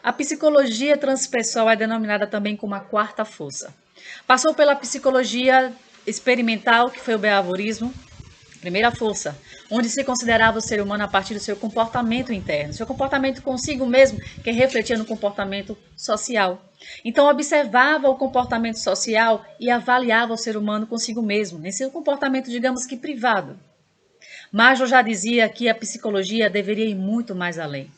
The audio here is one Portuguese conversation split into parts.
A psicologia transpessoal é denominada também como a quarta força. Passou pela psicologia experimental, que foi o behaviorismo, primeira força, onde se considerava o ser humano a partir do seu comportamento interno, seu comportamento consigo mesmo, que refletia no comportamento social. Então, observava o comportamento social e avaliava o ser humano consigo mesmo, em seu comportamento, digamos que privado. Maslow já dizia que a psicologia deveria ir muito mais além.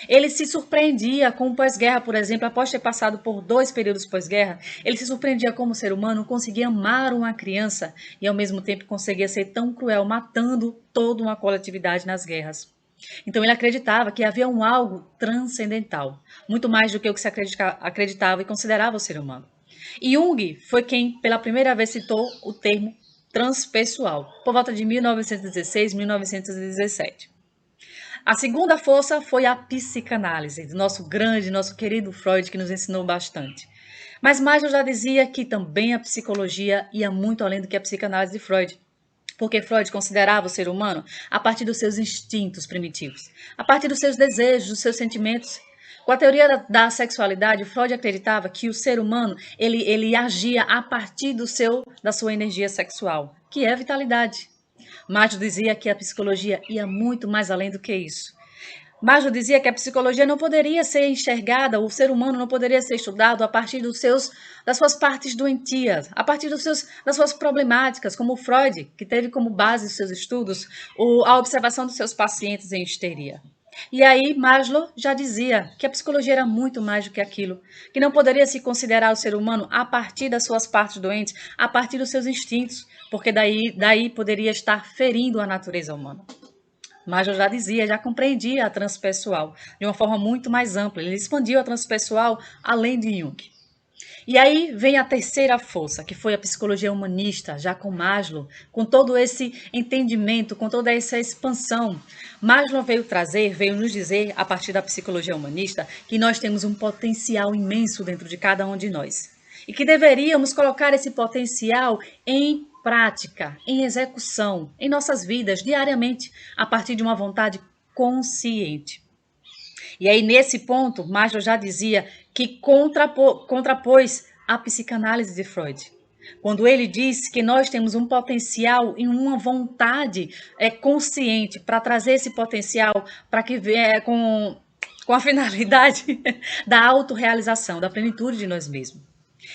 Ele se surpreendia com o pós-guerra, por exemplo, após ter passado por 2 períodos pós-guerra, ele se surpreendia como o ser humano conseguia amar uma criança e ao mesmo tempo conseguia ser tão cruel, matando toda uma coletividade nas guerras. Então ele acreditava que havia um algo transcendental, muito mais do que o que se acreditava e considerava o ser humano. E Jung foi quem pela primeira vez citou o termo transpessoal, por volta de 1916, 1917. A segunda força foi a psicanálise, do nosso grande, nosso querido Freud, que nos ensinou bastante. Mas Maslow já dizia que também a psicologia ia muito além do que a psicanálise de Freud, porque Freud considerava o ser humano a partir dos seus instintos primitivos, a partir dos seus desejos, dos seus sentimentos. Com a teoria da sexualidade, Freud acreditava que o ser humano ele agia a partir da sua energia sexual, que é a vitalidade. Maslow dizia que a psicologia ia muito mais além do que isso. Maslow dizia que a psicologia não poderia ser enxergada, o ser humano não poderia ser estudado a partir das suas partes doentias, a partir das suas problemáticas, como Freud, que teve como base os seus estudos a observação dos seus pacientes em histeria. E aí Maslow já dizia que a psicologia era muito mais do que aquilo, que não poderia se considerar o ser humano a partir das suas partes doentes, a partir dos seus instintos, porque daí poderia estar ferindo a natureza humana. Maslow já dizia, já compreendia a transpessoal de uma forma muito mais ampla. Ele expandiu a transpessoal além de Jung. E aí vem a terceira força, que foi a psicologia humanista, já com Maslow, com todo esse entendimento, com toda essa expansão. Maslow veio nos dizer, a partir da psicologia humanista, que nós temos um potencial imenso dentro de cada um de nós. E que deveríamos colocar esse potencial em prática, em execução, em nossas vidas, diariamente, a partir de uma vontade consciente. E aí, nesse ponto, Maslow já dizia que contrapôs a psicanálise de Freud. Quando ele diz que nós temos um potencial e uma vontade consciente para trazer esse potencial para que com a finalidade da autorrealização, da plenitude de nós mesmos.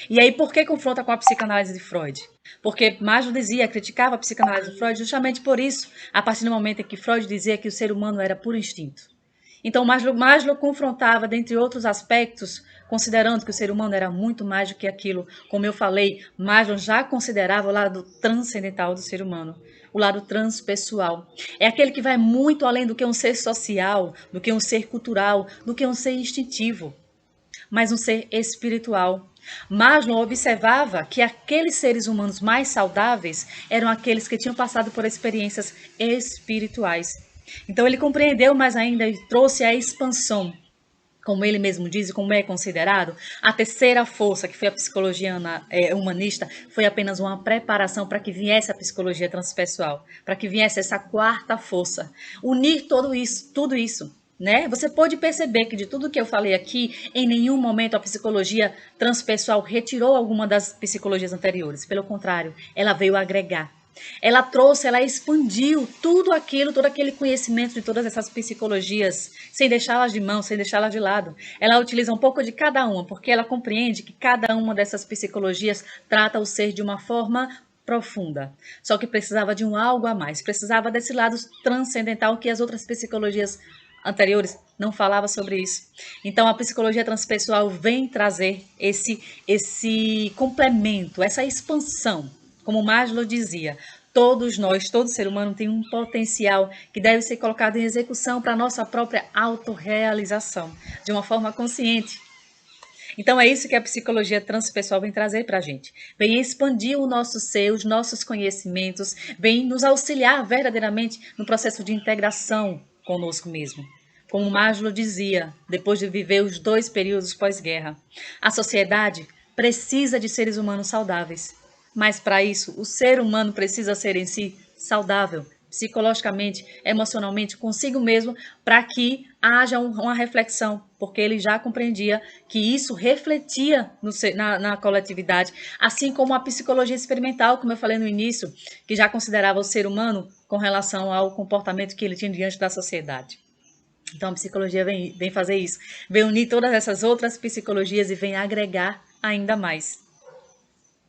E aí, por que confronta com a psicanálise de Freud? Porque Maslow criticava a psicanálise de Freud justamente por isso, a partir do momento em que Freud dizia que o ser humano era puro instinto. Então, Maslow confrontava, dentre outros aspectos, considerando que o ser humano era muito mais do que aquilo. Como eu falei, Maslow já considerava o lado transcendental do ser humano, o lado transpessoal. É aquele que vai muito além do que um ser social, do que um ser cultural, do que um ser instintivo, mas um ser espiritual. Maslow observava que aqueles seres humanos mais saudáveis eram aqueles que tinham passado por experiências espirituais. Então ele compreendeu mais ainda e trouxe a expansão, como ele mesmo diz e como é considerado, a terceira força, que foi a psicologia humanista, foi apenas uma preparação para que viesse a psicologia transpessoal, para que viesse essa quarta força, unir tudo isso. Né? Você pode perceber que de tudo que eu falei aqui, em nenhum momento a psicologia transpessoal retirou alguma das psicologias anteriores. Pelo contrário, ela veio agregar. Ela trouxe, ela expandiu todo aquele conhecimento de todas essas psicologias, sem deixá-las de mão, sem deixá-las de lado. Ela utiliza um pouco de cada uma, porque ela compreende que cada uma dessas psicologias trata o ser de uma forma profunda. Só que precisava de um algo a mais, precisava desse lado transcendental que as outras psicologias anteriores não falava sobre isso. Então a psicologia transpessoal vem trazer esse complemento, essa expansão. Como Maslow dizia, todos nós, todo ser humano tem um potencial que deve ser colocado em execução para a nossa própria autorrealização, de uma forma consciente. Então é isso que a psicologia transpessoal vem trazer para a gente. Vem expandir o nosso ser, os nossos conhecimentos, vem nos auxiliar verdadeiramente no processo de integração conosco mesmo. Como Maslow dizia, depois de viver os 2 períodos pós-guerra, a sociedade precisa de seres humanos saudáveis. Mas para isso, o ser humano precisa ser em si saudável psicologicamente, emocionalmente, consigo mesmo, para que haja uma reflexão, porque ele já compreendia que isso refletia na coletividade, assim como a psicologia experimental, como eu falei no início, que já considerava o ser humano com relação ao comportamento que ele tinha diante da sociedade. Então a psicologia vem fazer isso, vem unir todas essas outras psicologias e vem agregar ainda mais.